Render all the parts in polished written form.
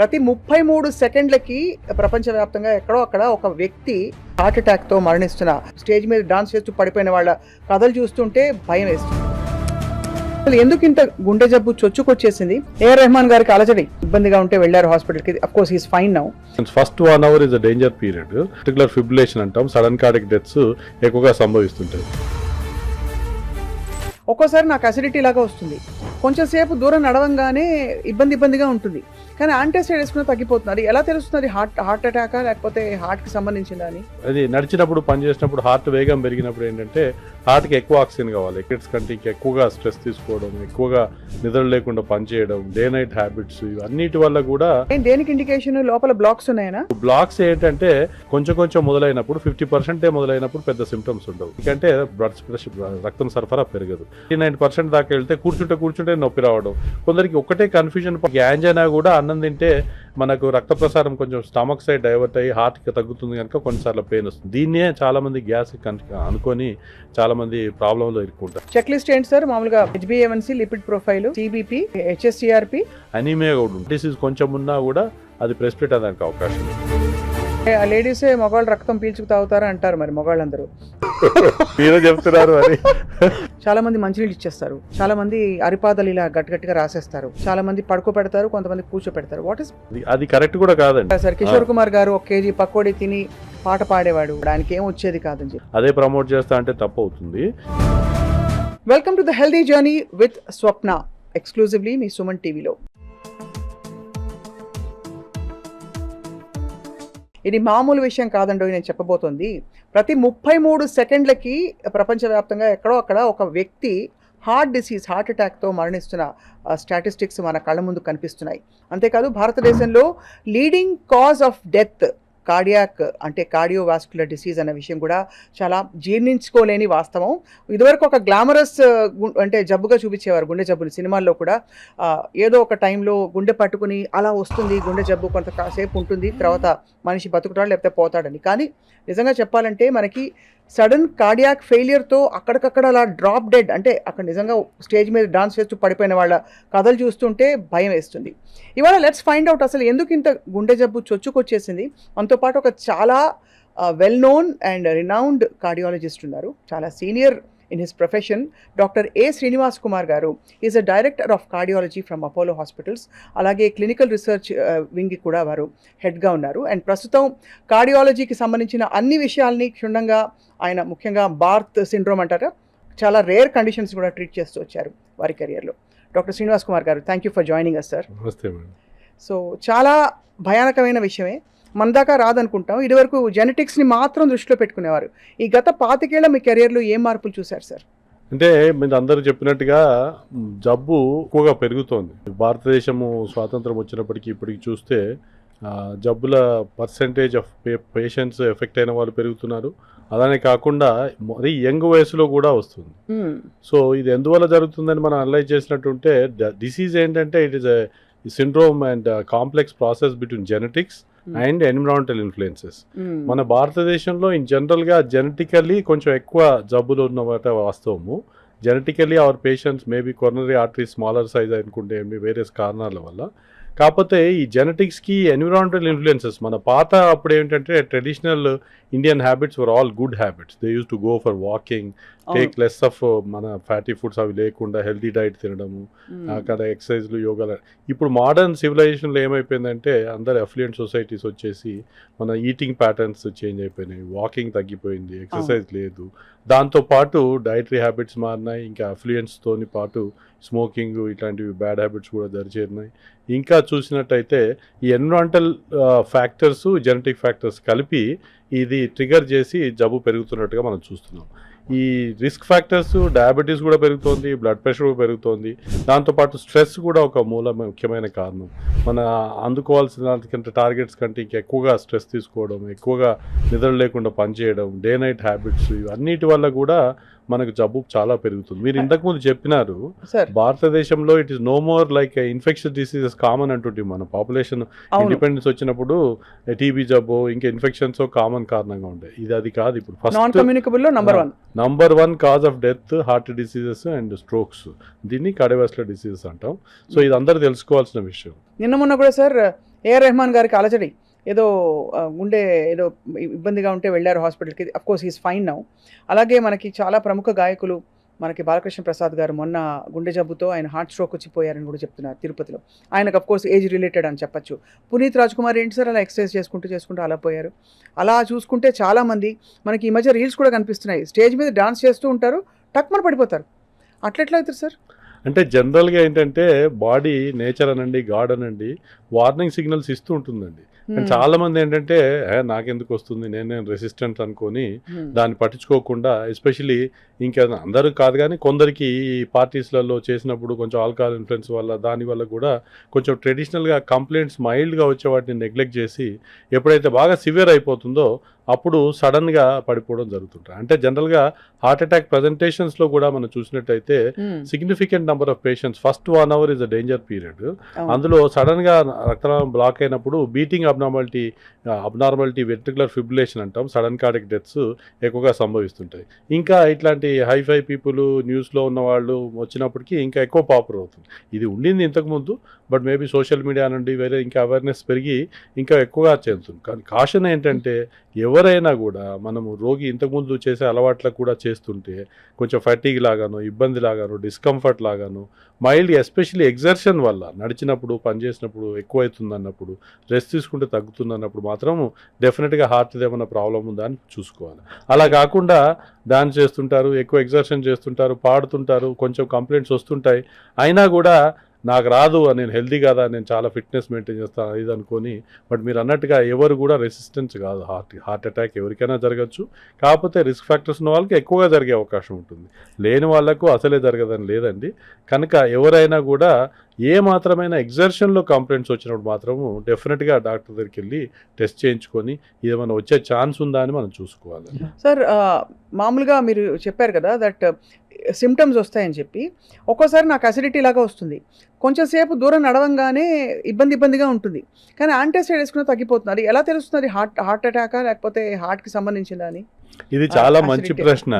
ప్రతి 33 సెకండ్లకి ప్రపంచవ్యాప్తంగా ఎక్కడో అక్కడ ఒక వ్యక్తి హార్ట్ అటాక్తో మరణిస్తున్న, స్టేజ్ మీద డాన్స్ చేస్తూ పడిపోయిన వాళ్ళ కథలు చూస్తుంటే భయం వేస్తుంది. అసలు ఎందుకు ఇంత గుండె జబ్బు చొచ్చుకొచ్చేసింది? ఏఆర్ రెహమాన్ గారికి అలజడి, ఇబ్బందిగా ఉంటే వెళ్ళారు హాస్పిటల్కి. Of course he's fine now. First 1 hour is a danger period. Particular fibrillation అంటాం, సడన్ కార్డియక్ డెత్స్ ఎక్కువగా సంభవిస్తుంటాయి. ఒక్కోసారి నాకు అసిడిటీ లాగా వస్తుంది, కొంచెం సేపు దూరం నడవంగానే ఇబ్బందిగా ఉంటుంది, కానీ యాంటాసిడ్ వేసుకుని తగ్గిపోతున్నారు. ఎలా తెలుస్తుంది హార్ట్ అటాకా లేకపోతే హార్ట్కి సంబంధించిందా అని? అది నడిచినప్పుడు పని చేసినప్పుడు హార్ట్ వేగం పెరిగినప్పుడు ఏంటంటే హార్ట్కి ఎక్కువ ఆక్సిజన్ కావాలి. కిడ్స్ కంటే ఎక్కువగా స్ట్రెస్ తీసుకోవడం, ఎక్కువగా నిద్ర లేకుండా పనిచేయడం, డే నైట్ హ్యాబిట్స్, ఇవన్నిటి వల్ల కూడా. దేనికి ఇండికేషన్? లోపల బ్లాక్స్ ఉన్నాయనా? బ్లాక్స్ ఏంటంటే కొంచెం మొదలైనప్పుడు 50% మొదలైనప్పుడు పెద్ద సిమ్టమ్స్ ఉండవు. ఎందుకంటే బ్లడ్ ప్రెషర్, రక్తం సరఫరా పెరగదు. 89% దాకా వెళ్తే కూర్చుంటే నొప్పి రావడం. కొందరికి ఒకటే కన్ఫ్యూజన్, యాంజైనా కూడా అన్నం తింటే మనకు రక్త ప్రసారం కొంచెం స్టమక్ సైడ్ డైవర్ట్ అయ్యి హార్ట్కి తగ్గుతుంది కనుక కొన్నిసార్లు పెయిన్ వస్తుంది. దీన్నే చాలా మంది గ్యాస్ అనుకొని చాలా మంది ప్రాబ్లంలో ఇరుక్కుంటారు. చెక్ లిస్ట్ ఏంటి సార్? మామూలుగా HbA1c, lipid profile, CBP, HSCRP, anaemia కూడా ఉంది. డిసీజ్ కొంచెం ఉన్నా కూడా అది ప్రెసిపిటేట్ అవ్వడానికి అవకాశం ఉంది. లేడీసే మగవాళ్ళు రక్తం పీల్చుకు తాగుతారా అంటారు, మరి మగవాళ్ళందరూ మీరే చెప్తున్నారు. మరి చాలా మంది మంచినీళ్ళు ఇచ్చేస్తారు, చాలా మంది అరిపాదలు ఇలా గట్టిగా రాసేస్తారు, చాలా మంది పడుకోబెడతారు, కొంతమంది కూర్చోపెడతారు. వాట్ ఇస్ అది కరెక్ట్ కూడా కాదండి సార్? కిషోర్ కుమార్ గారు 1 kg పకోడీ తిని పాట పాడేవాడు, ఆయనకి ఏం వచ్చేది కాదని చెప్పి అదే ప్రమోట్ చేస్తా అంటే తప్పు అవుతుంది. Welcome to the healthy journey with Swapna, exclusively మీ సుమన్ టీవీలో. ఇది మామూలు విషయం కాదండో నేను చెప్పబోతోంది. ప్రతి 33 సెకండ్లకి ప్రపంచవ్యాప్తంగా ఎక్కడో అక్కడ ఒక వ్యక్తి హార్ట్ అటాక్తో మరణిస్తున్న స్టాటిస్టిక్స్ మన కళ్ళ ముందు కనిపిస్తున్నాయి. అంతేకాదు భారతదేశంలో leading cause of death cardiac, అంటే కార్డియోవాస్కులర్ డిసీజ్ అనే విషయం కూడా చాలా జీర్ణించుకోలేని వాస్తవం. ఇదివరకు ఒక గ్లామరస్ అంటే జబ్బుగా చూపించేవారు గుండె జబ్బులు సినిమాల్లో కూడా. ఏదో ఒక టైంలో గుండె పట్టుకుని అలా వస్తుంది గుండె జబ్బు, కొంత కాసేపు ఉంటుంది, తర్వాత మనిషి బతుకుతాడు లేకపోతే పోతాడని. కానీ నిజంగా చెప్పాలంటే మనకి సడన్ కార్డియాక్ ఫెయిలియర్తో అక్కడికక్కడ అలా డ్రాప్ డెడ్, అంటే అక్కడ నిజంగా స్టేజ్ మీద డాన్స్ చేస్తూ పడిపోయిన వాళ్ళ కథలు చూస్తుంటే భయం వేస్తుంది. ఇవాళ లెట్స్ ఫైండ్ అవుట్ అసలు ఎందుకు ఇంత గుండె జబ్బు చొచ్చుకొచ్చేసింది. మనతో పాటు ఒక చాలా well known and renowned cardiologist ఉన్నారు, చాలా senior in his profession. Doctor A Srinivas Kumar garu is a director of cardiology from Apollo hospitals, అలాగే క్లినికల్ రీసెర్చ్ వింగ్కి కూడా వారు హెడ్గా ఉన్నారు. అండ్ ప్రస్తుతం కార్డియాలజీకి సంబంధించిన అన్ని విషయాల్ని క్షుణ్ణంగా ఆయన, ముఖ్యంగా బార్త్ సిండ్రోమ్ అంటారా, చాలా రేర్ కండిషన్స్ కూడా ట్రీట్ చేస్తూ వచ్చారు వారి కెరియర్లో. డాక్టర్ శ్రీనివాస్ కుమార్ గారు, thank you for joining us sir. So చాలా భయానకమైన విషయమే, మన దాకా రాదనుకుంటాం. ఇదివరకు జెనెటిక్స్ని మాత్రం దృష్టిలో పెట్టుకునేవారు. ఈ గత 25 ఏళ్ల మీ కెరియర్లో ఏం మార్పులు చూశారు సార్? అంటే మీరు అందరూ చెప్పినట్టుగా జబ్బు ఎక్కువగా పెరుగుతోంది. భారతదేశము స్వాతంత్రం వచ్చినప్పటికీ ఇప్పటికి చూస్తే జబ్బుల పర్సెంటేజ్ ఆఫ్ పేషెంట్స్ ఎఫెక్ట్ అయిన వాళ్ళు పెరుగుతున్నారు. అలానే కాకుండా మరీ యంగ్ వయసులో కూడా వస్తుంది. సో ఇది ఎందువల్ల జరుగుతుందని మనం అనలైజ్ చేసినట్టుంటే, డిసీజ్ ఏంటంటే it is a syndrome and complex process between genetics and environmental influences. మన భారతదేశంలో ఇన్ జనరల్గా జెనెటికల్లీ కొంచెం ఎక్కువ జబ్బులు ఉన్నమాట వాస్తవము. Genetically our patients maybe coronary artery smaller size అనుకుంటే వేరియస్ కారణాల వల్ల. కాకపోతే ఈ జెనెటిక్స్కి ఎన్విరాన్మెంటల్ ఇన్ఫ్లుయెన్సెస్, మన పాత అప్పుడు ఏంటంటే traditional Indian habits were all good habits. They use to go for walking, take less of మన ఫ్యాటీ ఫుడ్స్ అవి లేకుండా హెల్తీ డైట్ తినడము, అక్కడ ఎక్సర్సైజ్లు, యోగాలు. ఇప్పుడు మోడర్న్ సివిలైజేషన్లో ఏమైపోయిందంటే అందరు అఫ్లుయెంట్ సొసైటీస్ వచ్చేసి మన ఈటింగ్ ప్యాటర్న్స్ చేంజ్ అయిపోయినాయి, వాకింగ్ తగ్గిపోయింది, ఎక్సర్సైజ్ లేదు. దాంతోపాటు డైటరీ హ్యాబిట్స్ మారినాయి, ఇంకా అఫ్లుయెంట్స్తోని పాటు స్మోకింగ్ ఇట్లాంటివి బ్యాడ్ హ్యాబిట్స్ కూడా దరిచేరినాయి. ఇంకా చూసినట్టయితే ఈ ఎన్విరాన్మెంటల్ ఫ్యాక్టర్స్, జెనెటిక్ ఫ్యాక్టర్స్ కలిపి ఇది ట్రిగర్ చేసి జబ్బు పెరుగుతున్నట్టుగా మనం చూస్తున్నాం. ఈ రిస్క్ ఫ్యాక్టర్స్, డయాబెటీస్ కూడా పెరుగుతోంది, బ్లడ్ ప్రెషర్ కూడా పెరుగుతోంది. దాంతోపాటు స్ట్రెస్ కూడా ఒక ముఖ్యమైన కారణం. మన అందుకోవాల్సిన దానికంటే టార్గెట్స్ కంటే ఇంకా ఎక్కువగా స్ట్రెస్ తీసుకోవడం, ఎక్కువగా నిద్ర లేకుండా పనిచేయడం, డే నైట్ హ్యాబిట్స్, ఇవన్నిటి వల్ల కూడా మనకు జబ్బు చాలా పెరుగుతుంది. మీరు ఇంతకుముందు చెప్పినారు భారతదేశంలో it is no more like infectious diseases common అంటుంటే, మన పాపులేషన్ ఇండిపెండెన్స్ వచ్చినప్పుడు టీబీ జబ్బు ఇంకా ఇన్ఫెక్షన్స్ కామన్ కారణంగా ఉండే. అది కాదు. ఇప్పుడు first number 1 cause of death heart diseases and strokes. దీన్ని కార్డియోవాస్కులర్ డిసీజెస్ అంటాం. సో ఇది అందరూ తెలుసుకోవాల్సిన విషయం. నిన్న మొన్న కూడా సార్ ఏఆర్ రెహమాన్ గారికి అలజడి, ఏదో గుండె ఏదో ఇబ్బందిగా ఉంటే వెళ్ళారు హాస్పిటల్కి. Of course he's fine now. అలాగే మనకి చాలా ప్రముఖ గాయకులు, మనకి బాలకృష్ణ ప్రసాద్ గారు మొన్న గుండె జబ్బుతో ఆయన హార్ట్ స్ట్రోక్ వచ్చి పోయారని కూడా చెప్తున్నారు తిరుపతిలో. ఆయనకు అఫ్ కోర్స్ ఏజ్ రిలేటెడ్ అని చెప్పచ్చు. పునీత్ రాజ్ కుమార్ ఏంటి సార్ అలా ఎక్సర్సైజ్ చేసుకుంటూ అలా పోయారు. అలా చూసుకుంటే చాలామంది మనకి ఈ మధ్య రీల్స్ కూడా కనిపిస్తున్నాయి, స్టేజ్ మీద డాన్స్ చేస్తూ ఉంటారు, టక్మని పడిపోతారు. అట్లెట్లా అవుతారు సార్? అంటే జనరల్గా ఏంటంటే బాడీ నేచర్ అనండి, గాడ్ అనండి, వార్నింగ్ సిగ్నల్స్ ఇస్తూ ఉంటుందండి. కానీ చాలా మంది ఏంటంటే నాకెందుకు వస్తుంది, నేను రెసిస్టెంట్ అనుకొని దాన్ని పట్టించుకోకుండా, ఎస్పెషలీ ఇంకా అందరూ కాదు కానీ కొందరికి ఈ పార్టీస్లలో చేసినప్పుడు కొంచెం ఆల్కహాల్ ఇన్ఫ్లుయెన్స్ వల్ల దానివల్ల కూడా కొంచెం ట్రెడిషనల్గా కంప్లైంట్స్ మైల్డ్గా వచ్చే వాటిని నెగ్లెక్ట్ చేసి ఎప్పుడైతే బాగా సివియర్ అయిపోతుందో అప్పుడు సడన్గా పడిపోవడం జరుగుతుంటాయి. అంటే జనరల్గా హార్ట్ అటాక్ ప్రజెంటేషన్స్లో కూడా మనం చూసినట్టయితే significant number of patients first 1 hour is a danger period. అందులో సడన్గా రక్తనాళం బ్లాక్ అయినప్పుడు బీటింగ్ అబ్నార్మాలిటీ వెంట్రికులర్ ఫిబ్రిలేషన్ అంటాం, సడన్ కార్డియక్ డెత్స్ ఎక్కువగా సంభవిస్తుంటాయి. ఇంకా ఇట్లాంటి హైఫై పీపుల్ న్యూస్లో ఉన్న వాళ్ళు వచ్చినప్పటికీ ఇంకా ఎక్కువ పాపులర్ అవుతుంది. ఇది ఉండింది ఇంతకుముందు, బట్ మేబీ సోషల్ మీడియా నుండి వేరే ఇంకా అవేర్నెస్ పెరిగి ఇంకా ఎక్కువగా చెందుతుంది. కానీ కాషన్ ఏంటంటే ఎవరైనా కూడా మనము రోగి ఇంతకుముందు చేసే అలవాట్లకు కూడా చేస్తుంటే కొంచెం ఫటీగ్ లాగాను, ఇబ్బంది లాగాను, డిస్కంఫర్ట్ లాగాను, మైల్డ్ ఎస్పెషల్లీ ఎగ్జర్షన్ వల్ల నడిచినప్పుడు పనిచేసినప్పుడు ఎక్కువ అవుతుంది అన్నప్పుడు, రెస్ట్ తీసుకుంటే తగ్గుతుంది అన్నప్పుడు మాత్రం డెఫినెట్గా హార్ట్ది ఏమైనా ప్రాబ్లం ఉందా అని చూసుకోవాలి. అలా కాకుండా డాన్స్ చేస్తుంటారు, ఎక్కువ ఎగ్జర్షన్ చేస్తుంటారు, పాడుతుంటారు, కొంచెం కంప్లైంట్స్ వస్తుంటాయి, అయినా కూడా నాకు రాదు, నేను హెల్దీ కదా, నేను చాలా ఫిట్నెస్ మెయింటైన్ చేస్తాను ఇది అనుకొని, బట్ మీరు అన్నట్టుగా ఎవరు కూడా రెసిస్టెన్స్ కాదు. హార్ట్ అటాక్ ఎవరికైనా జరగచ్చు, కాకపోతే రిస్క్ ఫ్యాక్టర్స్ ఉన్న వాళ్ళకి ఎక్కువగా జరిగే అవకాశం ఉంటుంది, లేని వాళ్ళకు అసలే జరగదని లేదండి. కనుక ఎవరైనా కూడా ఏ మాత్రమైనా ఎగ్జర్షన్లో కంప్లైంట్స్ వచ్చినప్పుడు మాత్రము డెఫినెట్గా డాక్టర్ దగ్గరికి వెళ్ళి టెస్ట్ చేయించుకొని ఏమైనా వచ్చే ఛాన్స్ ఉందా అని మనం చూసుకోవాలి. సార్ మామూలుగా మీరు చెప్పారు కదా దట్ సిమ్టమ్స్ వస్తాయని చెప్పి, ఒక్కోసారి నాకు అసిడిటీ లాగా వస్తుంది, కొంచెం సేపు దూరం నడవంగానే ఇబ్బందిగా ఉంటుంది, కానీ యాంటాసిడ్ వేసుకున్న తగ్గిపోతుంది. ఎలా తెలుస్తుంది హార్ట్ అటాకా లేకపోతే హార్ట్కి సంబంధించిందా అని? ఇది చాలా మంచి ప్రశ్న.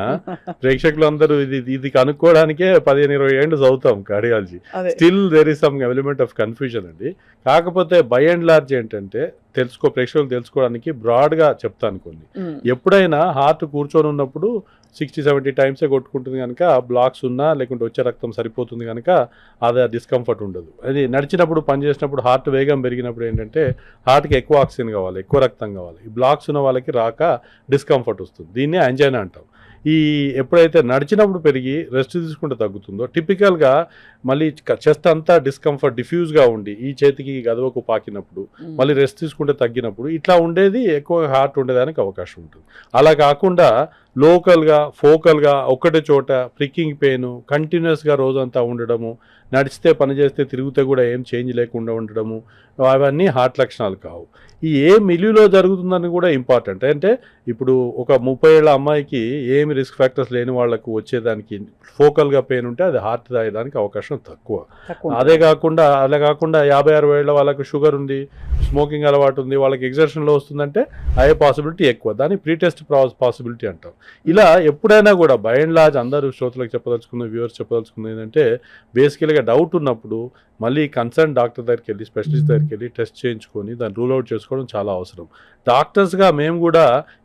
ప్రేక్షకులు అందరూ ఇది కనుక్కోవడానికే 15-20 ఏళ్ళు చదువుతాం cardiology. Still there is some element of confusion అండి. కాకపోతే బై అండ్ లార్జ్ ఏంటంటే ప్రేక్షకులు తెలుసుకోవడానికి బ్రాడ్గా చెప్తాను కొన్ని. ఎప్పుడైనా హార్ట్ కూర్చొని ఉన్నప్పుడు 60-70 టైమ్సే కొట్టుకుంటుంది కనుక బ్లాక్స్ ఉన్నా లేకుంటే వచ్చే రక్తం సరిపోతుంది కనుక అదే డిస్కంఫర్ట్ ఉండదు. అది నడిచినప్పుడు పనిచేసినప్పుడు హార్ట్ వేగం పెరిగినప్పుడు ఏంటంటే హార్ట్కి ఎక్కువ ఆక్సిజన్ కావాలి, ఎక్కువ రక్తం కావాలి, ఈ బ్లాక్స్ ఉన్న వాళ్ళకి రాక డిస్కంఫర్ట్ వస్తుంది. దీన్ని యాంజైనా అంటాం. ఎప్పుడైతే నడిచినప్పుడు పెరిగి రెస్ట్ తీసుకుంటే తగ్గుతుందో టిపికల్గా మళ్ళీ చెస్ట్ అంతా డిస్కంఫర్ట్ డిఫ్యూజ్గా ఉండి ఈ చేతికి గదవకు పాకినప్పుడు మళ్ళీ రెస్ట్ తీసుకుంటే తగ్గినప్పుడు ఇట్లా ఉండేది ఎక్కువ హార్ట్ ఉండేదానికి అవకాశం ఉంటుంది. అలా కాకుండా లోకల్గా ఫోకల్గా ఒక్కటే చోట ప్రిక్కింగ్ పెయిన్ కంటిన్యూస్గా రోజంతా ఉండడము, నడిచితే పని చేస్తే తిరిగితే కూడా ఏం చేంజ్ లేకుండా ఉండడము, అవన్నీ హార్ట్ లక్షణాలు కావు. ఏ మిల్యూలో జరుగుతుందని కూడా ఇంపార్టెంట్. అంటే ఇప్పుడు ఒక 30 ఏళ్ల అమ్మాయికి ఏమి రిస్క్ ఫ్యాక్టర్స్ లేని వాళ్ళకు వచ్చేదానికి ఫోకల్గా పెయిన్ ఉంటే అది హార్ట్ దాయడానికి అవకాశం తక్కువ. అలా కాకుండా 50-60 ఏళ్ల వాళ్ళకు షుగర్ ఉంది, స్మోకింగ్ అలవాటు ఉంది, వాళ్ళకి ఎగ్జర్షన్లో వస్తుందంటే అయ్యే పాసిబిలిటీ ఎక్కువ. దాన్ని ప్రీటెస్ట్ పాసిబిలిటీ అంటాం. ఇలా ఎప్పుడైనా కూడా బై అండ్ లార్జ్ అందరూ శ్రోతలకు చెప్పదలుచుకున్న వ్యూవర్స్ చెప్పదలుచుకున్నది ఏంటంటే బేసికల్గా డౌట్ ఉన్నప్పుడు మళ్ళీ కన్సర్న్ డాక్టర్ దగ్గరికి వెళ్ళి స్పెషలిస్ట్ దగ్గరికి వెళ్ళి టెస్ట్ చేయించుకొని దాన్ని రూల్ అవుట్ చేసుకోవడం చాలా అవసరం. డాక్టర్స్గా మేము కూడా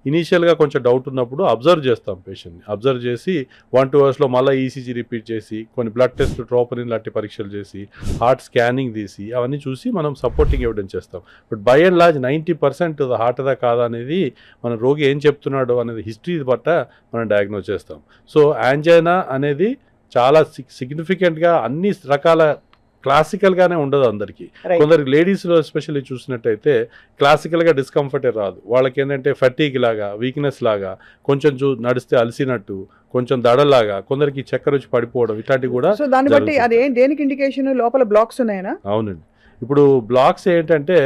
ఇనీషియల్గా కొంచెం డౌట్ ఉన్నప్పుడు అబ్జర్వ్ చేస్తాం పేషెంట్ని. అబ్జర్వ్ చేసి 1-2 అవర్స్లో మళ్ళీ ఈసీజీ రిపీట్ చేసి కొన్ని బ్లడ్ టెస్ట్ ట్రోపనిన్ లాంటి పరీక్షలు చేసి హార్ట్ స్కానింగ్ తీసి అవన్నీ చూసి మనం సపోర్టింగ్ ఎవిడెన్స్ చేస్తాం. బట్ బై అండ్ లార్జ్ 90% హార్ట్దా కాదా అనేది మన రోగి ఏం చెప్తున్నాడో అనేది హిస్టరీ బట్ట మనం డయాగ్నోస్ చేస్తాం. సో యాంజైనా అనేది చాలా సిగ్నిఫికెంట్గా అన్ని రకాల క్లాసికల్గానే ఉండదు అందరికీ. కొందరికి లేడీస్లో ఎస్పెషల్లీ చూసినట్టయితే క్లాసికల్గా డిస్కంఫర్టే రాదు. వాళ్ళకి ఏంటంటే ఫటీగ్ లాగా, వీక్నెస్ లాగా, కొంచెం నడిస్తే అలసినట్టు, కొంచెం దడలాగా, కొందరికి చక్కెర వచ్చి పడిపోవడం ఇట్లాంటివి కూడా. సో దాన్ని బట్టి అది దేనికి ఇండికేషన్? లోపల బ్లాక్స్ ఉన్నాయనా? అవునండి. ఇప్పుడు బ్లాక్స్ ఏంటంటే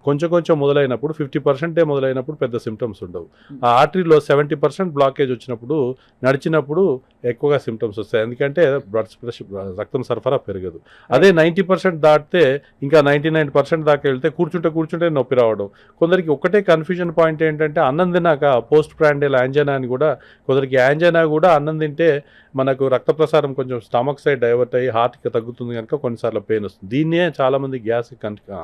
కొంచెం మొదలైనప్పుడు 50% మొదలైనప్పుడు పెద్ద సిమ్టమ్స్ ఉండవు. ఆ ఆర్టరీలో 70% బ్లాకేజ్ వచ్చినప్పుడు నడిచినప్పుడు ఎక్కువగా సిమ్టమ్స్ వస్తాయి. ఎందుకంటే రక్తం సరఫరా పెరగదు. అదే 90% దాటితే ఇంకా 99% దాకా వెళ్తే కూర్చుంటే నొప్పి రావడం. కొందరికి ఒకటే కన్ఫ్యూజన్ పాయింట్ ఏంటంటే అన్నం తిన్నాక పోస్ట్ ప్రాండియల్ యాంజైనా అని కూడా, కొందరికి యాంజైనా కూడా అన్నం తింటే మనకు రక్త ప్రసారం కొంచెం స్టమక్ సైడ్ డైవర్ట్ అయ్యి హార్ట్కి తగ్గుతుంది కనుక కొన్నిసార్లు పెయిన్ వస్తుంది. దీన్నే చాలామంది గ్యాస్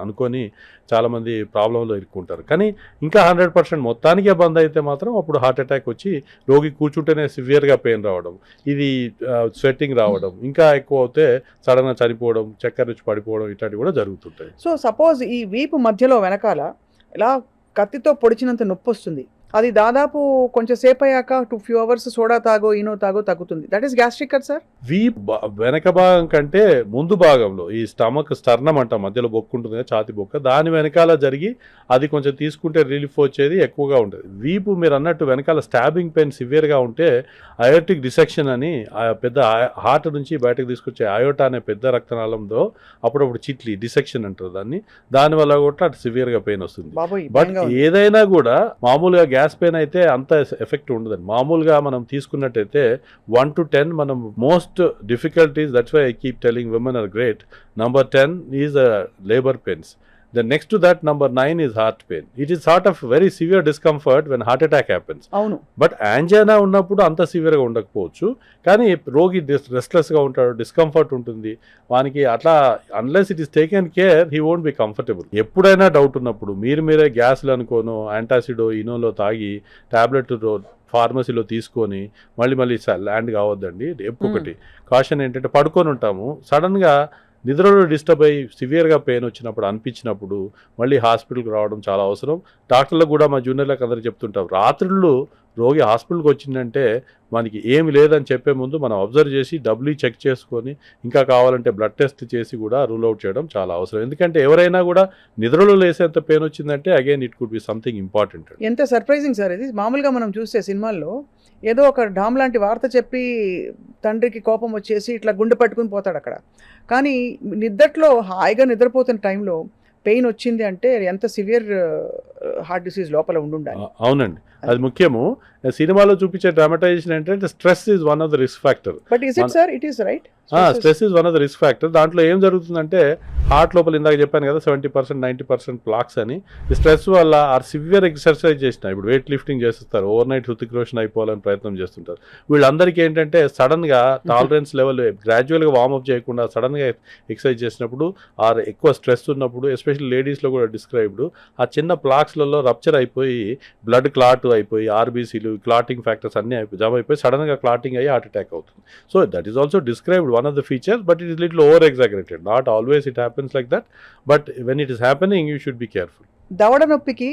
అనుకొని చాలామంది ప్రాబ్లంలో ఇరుక్కుంటారు. కానీ ఇంకా 100% మొత్తానికే బంద్ అయితే మాత్రం అప్పుడు హార్ట్ అటాక్ వచ్చి రోగి కూర్చుంటేనే సివియర్గా పెయిన్ రావడం, ఇది స్వెట్టింగ్ రావడం, ఇంకా ఎక్కువ అవుతే సడన్గా చనిపోవడం, చక్కెర రుచి పడిపోవడం ఇట్లాంటివి కూడా జరుగుతుంటాయి. సో సపోజ్ ఈ వీపు మధ్యలో వెనకాల ఇలా కత్తితో పొడిచినంత నొప్పి వస్తుంది, అది దాదాపు కొంచెం సేపు అయ్యాక 2 few hours సోడా తాగో ఈనో తాగో తగ్గుతుంది. దట్ ఈస్ గ్యాస్ట్రిక్ కదా సార్? వెనక భాగం కంటే ముందు భాగంలో ఈ స్టర్నం అంటాం, మధ్యలో బొక్కు ఉంటుంది కదా, ఛాతి బొక్క, దాని వెనకాల జరిగి అది కొంచెం తీసుకుంటే రిలీఫ్ వచ్చేది ఎక్కువగా ఉంటుంది. వీపు మీరు అన్నట్టు వెనకాల స్టాబింగ్ పెయిన్ సివియర్గా ఉంటే అయోటిక్ డిసెక్షన్ అని ఆ పెద్ద హార్ట్ నుంచి బయటకు తీసుకొచ్చే అయోటా అనే పెద్ద రక్తనాళంలో అప్పుడప్పుడు చిట్లి డిసెక్షన్ అంటారు దానివల్ల కూడా అటు సివియర్గా పెయిన్ వస్తుంది. బట్ ఏదైనా కూడా మామూలుగా గ్యాస్ పెయిన్ అయితే అంత ఎఫెక్ట్ ఉండదండి. మామూలుగా మనం తీసుకున్నట్టయితే 1 to 10 మనం most difficulties, that's why I keep telling women are great. Number 10 is labor pains. The next to that, number 9 is heart pain. It is sort of very severe discomfort when heart attack happens. అవును. But angina ఉన్నప్పుడు అంత సివియర్గా ఉండకపోవచ్చు, కానీ రోగి రెస్ట్లెస్గా ఉంటాడు, discomfort ఉంటుంది వానికి. అట్లా unless it is taken care he won't be comfortable. ఎప్పుడైనా డౌట్ ఉన్నప్పుడు మీరే గ్యాస్లు అనుకోను యాంటాసిడో ఇనోలో తాగి టాబ్లెట్ ఫార్మసీలో తీసుకొని మళ్ళీ ల్యాండ్ కావద్దండి. ఎప్పుడొకటి కాషన్ ఏంటంటే పడుకొని ఉంటాము, సడన్గా నిద్రలో డిస్టర్బ్ అయ్యి సివియర్గా పెయిన్ వచ్చినప్పుడు అనిపించినప్పుడు మళ్ళీ హాస్పిటల్కి రావడం చాలా అవసరం. డాక్టర్లకు కూడా మా జూనియర్లకు అందరూ చెప్తుంటాం, రాత్రుళ్ళు రోగి హాస్పిటల్కి వచ్చిందంటే మనకి ఏమి లేదని చెప్పే ముందు మనం అబ్జర్వ్ చేసి డబ్లీ చెక్ చేసుకొని ఇంకా కావాలంటే బ్లడ్ టెస్ట్ చేసి కూడా రూల్ అవుట్ చేయడం చాలా అవసరం. ఎందుకంటే ఎవరైనా కూడా నిద్రలో లేసేంత పెయిన్ వచ్చిందంటే again it could be something important. ఎంత సర్ప్రైజింగ్ సార్ ఇది. మామూలుగా మనం చూసే సినిమాల్లో ఏదో ఒక డామ్ లాంటి వార్త చెప్పి తండ్రికి కోపం వచ్చేసి ఇట్లా గుండె పట్టుకుని పోతాడు అక్కడ. కానీ నిద్దట్లో హాయిగా నిద్రపోతున్న టైంలో పెయిన్ వచ్చింది అంటే ఎంత సివియర్ హార్ట్ డిసీజ్ లోపల ఉండాలి. అవునండి, అది ముఖ్యము. సినిమాలో చూపించే డ్రామటైజేషన్ ఏంటంటే stress is one of the risk factor. But is it sir? It is right. Stress is one of the risk factor. దాంట్లో ఏం జరుగుతుందంటే హార్ట్ లోపల ఇందాక చెప్పాను కదా 70% 90% ప్లాక్స్ అని. ఈ స్ట్రెస్ వల్ల ఆర్ సివియర్ ఎక్సర్సైజ్ చేసిన, ఇప్పుడు వెయిట్ లిఫ్టింగ్ చేస్తారు, ఓవర్ నైట్ హృతిక్ రోషన్ అయిపోవాలని ప్రయత్నం చేస్తుంటారు. వీళ్ళందరికీ ఏంటంటే సడన్గా టాలరెన్స్ లెవెల్ గ్రాడ్యువల్గా వార్మప్ చేయకుండా సడన్గా ఎక్సర్సైజ్ చేసినప్పుడు ఆర్ ఎక్కువ స్ట్రెస్ ఉన్నప్పుడు, ఎస్పెషల్లీ లేడీస్లో కూడా డిస్క్రైబ్డ్, ఆ చిన్న ప్లాక్స్లలో రప్చర్ అయిపోయి బ్లడ్ క్లాట్ అయిపోయి ఆర్బీసీలు క్లాటింగ్ ఫ్యాక్టర్స్ అన్నీ జమ అయిపోయి సడన్గా క్లాటింగ్ అయ్యి హార్ట్ అటాక్ అవుతుంది. So that is also described one of the features, but it is little over exaggerated. Not always it happens like that, but when it is happening you should be careful. దవడ నొప్పికి,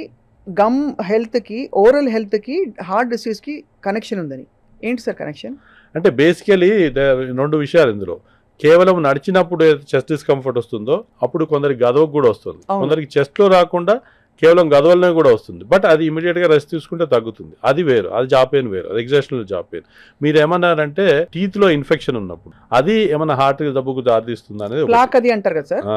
gum హెల్త్కి, oral హెల్త్కి, heart డిసీజ్కి connection ఉందని ఏంటి sir connection? అంటే basically రెండు విషయాలు ఇందులో. కేవలం నడిచినప్పుడు చెస్ట్ డిస్కంఫర్ట్ వస్తుందో అప్పుడు కొందరికి గదవకు కూడా వస్తుంది, కొందరికి చెస్ట్లో రాకుండా కేవలం గదవలనే కూడా వస్తుంది. బట్ అది ఇమీడియట్గా రెస్ట్ తీసుకుంటే తగ్గుతుంది. అది వేరు, అది జా పెయిన్ వేరు, అది ఎగ్జాస్టనల్ జా పెయిన్. మీరు ఏమన్నారంటే టీత్లో ఇన్ఫెక్షన్ ఉన్నప్పుడు అది ఏమన్నా హార్ట్ జబ్బుకు దారితీస్తుంది అనేది ప్లాక్ అది అంటారు కదా సార్.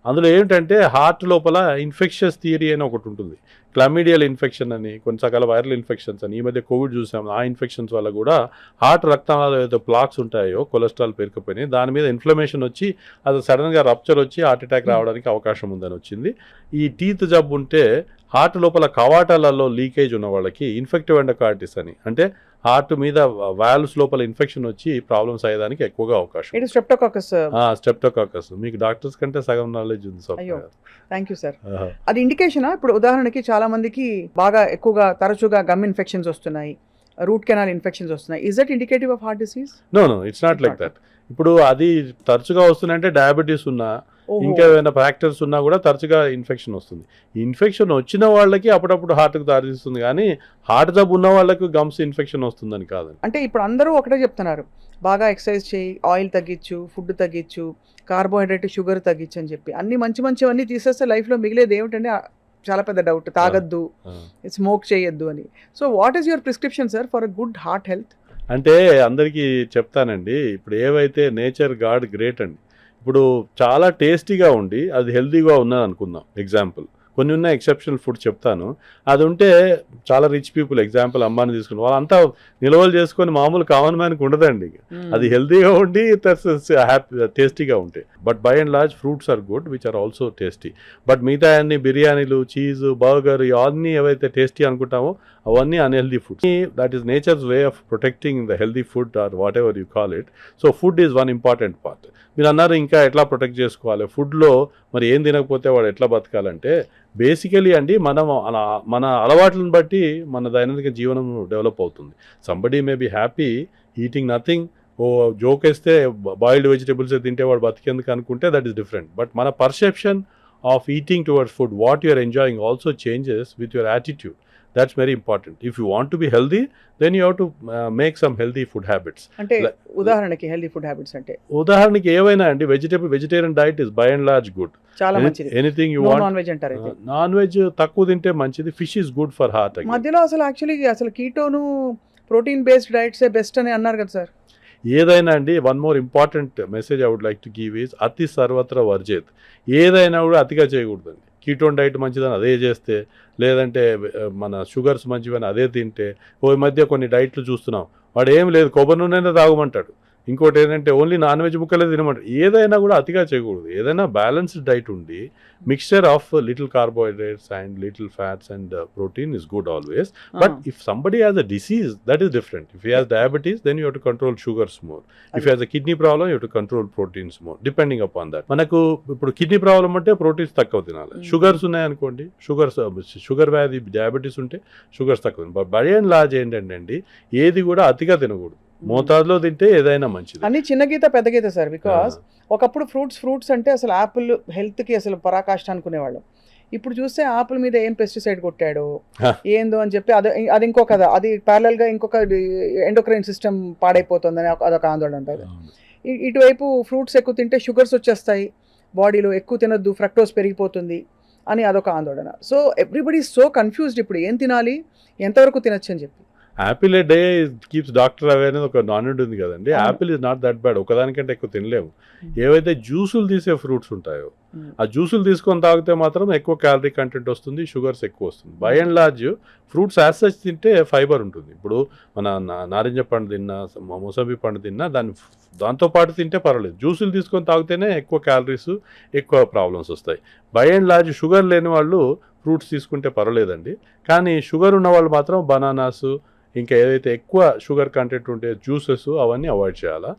అందులో ఏంటంటే హార్ట్ లోపల ఇన్ఫెక్షస్ థియరీ అని ఒకటి ఉంటుంది. క్లమిడియల్ ఇన్ఫెక్షన్ అని, కొన్ని రకాల వైరల్ ఇన్ఫెక్షన్స్ అని, ఈ మధ్య కోవిడ్ చూసాం, ఆ ఇన్ఫెక్షన్స్ వల్ల కూడా హార్ట్ రక్తనాళాలు ఏదైతే ప్లాక్స్ ఉంటాయో కొలెస్ట్రాల్ పేరుకుపోయినాయి, దాని మీద ఇన్ఫ్లమేషన్ వచ్చి అది సడన్గా రప్చర్ వచ్చి హార్ట్ అటాక్ రావడానికి అవకాశం ఉందని వచ్చింది. ఈ టీత్ జబ్బు ఉంటే హార్ట్ లోపల కవాటాలలో లీకేజ్ ఉన్న వాళ్ళకి ఇన్ఫెక్టివ్ ఎండోకార్డిటిస్ అని, అంటే హార్ట్ మీద వాల్వ్స్ లోపల ఇన్ఫెక్షన్ వచ్చి ప్రాబ్లమ్స్ అయ్యేదానికి ఎక్కువగా అవకాశం. స్ట్రెప్టోకాకస్. మీకు డాక్టర్స్ కంటే సగం నాలెడ్జ్ ఉంది సార్. Thank you sir. అది ఇండికేషనా? ఇప్పుడు ఉదాహరణకి చాలా మందికి బాగా ఎక్కువగా తరచుగా గమ్ ఇన్ఫెక్షన్స్ వస్తున్నాయి, రూట్ కెనాల్ ఇన్ఫెక్షన్స్ వస్తున్నాయి. Is that indicative of heart disease? No, it's not like that. ఇప్పుడు అది తరచుగా వస్తుందంటే డయాబెటీస్ ఉన్నా, ఇంకా ఏమైనా ఫ్యాక్టర్స్ ఉన్నా కూడా తరచుగా ఇన్ఫెక్షన్ వస్తుంది. ఇన్ఫెక్షన్ వచ్చిన వాళ్ళకి అప్పుడప్పుడు హార్ట్కి దారితీస్తుంది, కానీ హార్ట్ జబ్బు ఉన్న వాళ్ళకి గమ్స్ ఇన్ఫెక్షన్ వస్తుందని కాదండి. అంటే ఇప్పుడు అందరూ ఒకటే చెప్తున్నారు, బాగా ఎక్సర్సైజ్ చేయి, ఆయిల్ తగ్గించు, ఫుడ్ తగ్గించు, కార్బోహైడ్రేట్, షుగర్ తగ్గించు అని చెప్పి అన్ని మంచివన్నీ తీసేస్తే లైఫ్లో మిగిలేది ఏమిటంటే చాలా పెద్ద డౌట్, తాగద్దు, స్మోక్ చేయొద్దు అని. So what is your prescription sir for a good heart health? అంటే అందరికీ చెప్తానండి, ఇప్పుడు ఏవైతే నేచర్ గాడ్ గ్రేట్ అండి. ఇప్పుడు చాలా టేస్టీగా ఉండి అది హెల్తీగా ఉన్నది అనుకుందాం ఎగ్జాంపుల్. కొన్ని ఉన్న ఎక్సెప్షనల్ ఫుడ్ చెప్తాను. అది ఉంటే చాలా రిచ్ పీపుల్, ఎగ్జాంపుల్ అమ్మాని తీసుకుని వాళ్ళంతా నిల్వలు చేసుకొని మామూలు కామన్ మ్యాన్కి ఉండదండి. అది హెల్తీగా ఉండి హ్యాపీ టేస్టీగా ఉంటాయి. But by and large fruits are good which are also tasty. But మిగతా అన్ని బిర్యానీలు, చీజ్, బర్గర్ ఇవన్నీ ఏవైతే టేస్టీ అనుకుంటామో అవన్నీ unhealthy foods. That is nature's way of protecting the healthy food or whatever you call it. So food is one important part. మీరు అన్నారు ఇంకా ఎట్లా ప్రొటెక్ట్ చేసుకోవాలి ఫుడ్లో, మరి ఏం తినకపోతే వాడు ఎట్లా బతకాలంటే బేసికలీ అండి మన అలవాట్లను బట్టి మన దైనందిక జీవనం డెవలప్ అవుతుంది. Somebody may be happy eating nothing, joke వేస్తే బాయిల్డ్ వెజిటేబుల్స్ తింటే వాడు బతికేందుకు అనుకుంటే దట్ ఈస్ డిఫరెంట్. బట్ మన perception of eating towards food, what you are enjoying also changes with your attitude. That's very important. If you want to be healthy, then you have to make some healthy food habits. అంటే ఉదాహరణకి healthy food habits అంటే ఉదాహరణకి ఏవైనా అండి, vegetarian diet is by and large good. చాలా మంచిది. Anything you want. Non veg అంటారు అయితే నాన్ వెజ్ తక్కువ తింటే మంచిది. Fish is good for heart. మధ్యలో అసలు కీటోను ప్రోటీన్ బేస్డ్ డైట్స్ బెస్ట్ అని అన్నారు కదా సార్. ఏదైనా అండి, one more important message I would like to give is అతి సర్వత్ర వర్జేత్. ఏదైనా కూడా అతిగా చేయకూడదండి. కీటోన్ డైట్ మంచిదని అదే చేస్తే, లేదంటే మన షుగర్స్ మంచివని అదే తింటే, ఓ మధ్య కొన్ని డైట్లు చూస్తున్నాం, వాడు ఏం లేదు కొబ్బరి నూనె తాగమంటాడు, ఇంకోటి ఏంటంటే ఓన్లీ నాన్ వెజ్ ముక్కలే తినమంటాడు. ఏదైనా కూడా అతిగా చేయకూడదు. ఏదైనా బ్యాలెన్స్డ్ డైట్ ఉండి mixture of little carbohydrates and little fats and protein is good always. But if somebody has a disease that is different. If he has diabetes then you have to control sugars more. If he has a kidney problem you have to control proteins more depending upon that. మనకు ఇప్పుడు kidney problem అంటే proteins తక్కువ తినాలి. Sugars ఉన్నాయనుకోండి, sugar వ్యాధి, diabetes ఉంటే sugars తక్కువ. But by and large ఏంటంటే అండి, ఏది కూడా అతిగా తినకూడదు. మోతాదులో తింటే ఏదైనా మంచిది. అన్ని చిన్న గీత పెద్ద గీత సార్. బికాస్ ఒకప్పుడు ఫ్రూట్స్ అంటే అసలు యాపిల్ హెల్త్కి అసలు పరాకాష్ట అనుకునేవాళ్ళం. ఇప్పుడు చూస్తే ఆపిల్ మీద ఏం పెస్టిసైడ్ కొట్టాడు ఏందో అని చెప్పి అది ఇంకో కదా, అది ప్యారలల్గా ఇంకొక ఎండోక్రైన్ సిస్టమ్ పాడైపోతుందని అదొక ఆందోళన ఉంటుంది. ఇటువైపు ఫ్రూట్స్ ఎక్కువ తింటే షుగర్స్ వచ్చేస్తాయి బాడీలో, ఎక్కువ తినొద్దు, ఫ్రక్టోస్ పెరిగిపోతుంది అని అదొక ఆందోళన. సో ఎవ్రీబడి సో కన్ఫ్యూజ్డ్ ఇప్పుడు ఏం తినాలి, ఎంతవరకు తినొచ్చు అని చెప్పి. Apple a day keeps doctor away అనేది ఒక నానుడి ఉంది కదండి. Apple is not that bad, ఒకదానికంటే ఎక్కువ తినలేము. ఏవైతే జ్యూసులు తీసే ఫ్రూట్స్ ఉంటాయో ఆ జ్యూసులు తీసుకొని తాగితే మాత్రం ఎక్కువ క్యాలరీ కంటెంట్ వస్తుంది, షుగర్స్ ఎక్కువ వస్తుంది. By and large fruits as such తింటే ఫైబర్ ఉంటుంది. ఇప్పుడు మన నారింజ పండు తిన్నా, మోసంబి పండు తిన్నా దాంతోపాటు తింటే పర్వాలేదు. జ్యూసులు తీసుకొని తాగితేనే ఎక్కువ క్యాలరీస్, ఎక్కువ ప్రాబ్లమ్స్ వస్తాయి. బై అండ్ లార్జ్ షుగర్ లేని వాళ్ళు ఫ్రూట్స్ తీసుకుంటే పర్వాలేదండి. కానీ షుగర్ ఉన్న వాళ్ళు మాత్రం బనానాస్, ఇంకా ఏదైతే ఎక్కువ షుగర్ కంటెంట్ ఉంటే జ్యూసెస్ అవన్నీ అవాయిడ్ చేయాలా.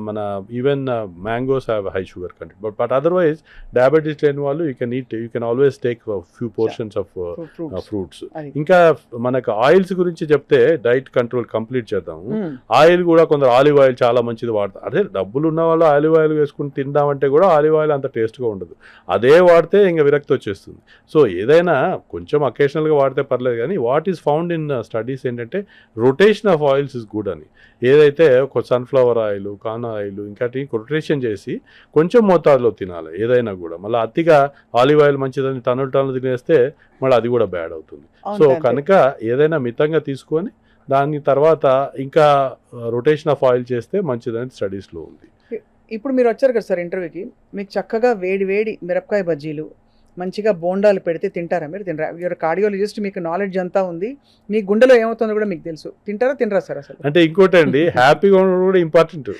మన even mangoes have high sugar content. But otherwise diabetes లేని వాళ్ళు you can always take few portions of fruits. ఇంకా మనకు ఆయిల్స్ గురించి చెప్తే డైట్ కంట్రోల్ కంప్లీట్ చేద్దాము. ఆయిల్ కూడా కొందరు ఆలివ్ ఆయిల్ చాలా మంచిది వాడతారు. అదే డబ్బులు ఉన్న వాళ్ళు ఆలివ్ ఆయిల్ వేసుకుని తిందామంటే కూడా ఆలివ్ ఆయిల్ అంత టేస్ట్గా ఉండదు. అదే వాడితే ఇంకా విరక్తి వచ్చేస్తుంది. సో ఏదైనా కొంచెం అకేషనల్గా వాడితే పర్లేదు. కానీ what is found in studies ఏంటంటే rotation of oils is good అని. ఏదైతే ఒక సన్ఫ్లవర్ ఆయిల్, కాన్ ఆయిల్ ఇంకటి రొటేషన్ చేసి కొంచెం మోతాదులో తినాలి ఏదైనా కూడా. మళ్ళీ అతిగా ఆలివ్ ఆయిల్ మంచిదని టన్నులు తినేస్తే మళ్ళీ అది కూడా బ్యాడ్ అవుతుంది. సో కనుక ఏదైనా మితంగా తీసుకొని దాని తర్వాత ఇంకా రొటేషన్ ఆఫ్ ఆయిల్ చేస్తే మంచిదని స్టడీస్లో ఉంది. ఇప్పుడు మీరు వచ్చారు కదా సార్ ఇంటర్వ్యూకి, మీకు చక్కగా వేడి మిరపకాయ బజ్జీలు, మంచిగా బోండాలు పెడితే తింటారా? మీరు తినరా? యూఆర్ కార్డియాలజిస్ట్, మీకు నాలెడ్జ్ అంతా ఉంది, మీ గుండెలో ఏమవుతుందో కూడా మీకు తెలుసు. తినరా సార్ అసలు? అంటే ఇంకోటి అండి, హ్యాపీగా ఉండడం కూడా ఇంపార్టెంట్.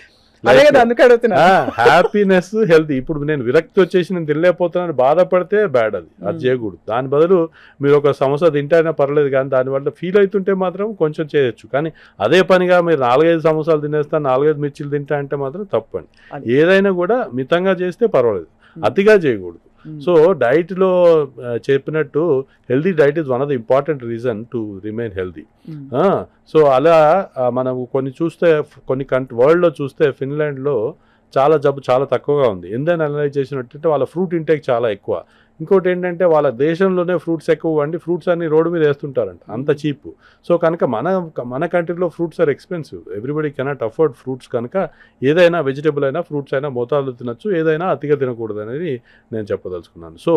అదే కదా, అందుకే అడుగుతున్నా. Happiness, health. ఇప్పుడు నేను విరక్తి వచ్చేసి నేను తినలేకపోతున్నాను బాధపడితే బ్యాడ్, అది చేయకూడదు. దాని బదులు మీరు ఒక సమోసా తింటైనా పర్లేదు, కానీ దానివల్ల ఫీల్ అవుతుంటే మాత్రం కొంచెం చేయొచ్చు. కానీ అదే పనిగా మీరు 4-5 సమోసాలు తినేస్తా, 4-5 మిర్చిలు తింటా అంటే మాత్రం తప్పండి. ఏదైనా కూడా మితంగా చేస్తే పర్వాలేదు, అతిగా చేయకూడదు. సో డైట్లో చెప్పినట్టు healthy diet is one of the important reason to remain healthy. So అలా మనం కొన్ని వరల్డ్లో చూస్తే ఫిన్లాండ్లో జబ్బు చాలా తక్కువగా ఉంది. ఎందుకని అనలైజ్ చేసినట్టు వాళ్ళ ఫ్రూట్ ఇంటేక్ చాలా ఎక్కువ. ఇంకోటి ఏంటంటే వాళ్ళ దేశంలోనే ఫ్రూట్స్ ఎక్కువ అండి, ఫ్రూట్స్ అన్ని రోడ్డు మీద వేస్తుంటారంట, అంత చీప్. సో కనుక మన కంట్రీలో fruits are expensive, everybody cannot afford fruits. కనుక ఏదైనా వెజిటబుల్ అయినా ఫ్రూట్స్ అయినా మోతాదులో తినచ్చు, ఏదైనా అతిగా తినకూడదు అనేది నేను చెప్పదలుచుకున్నాను. సో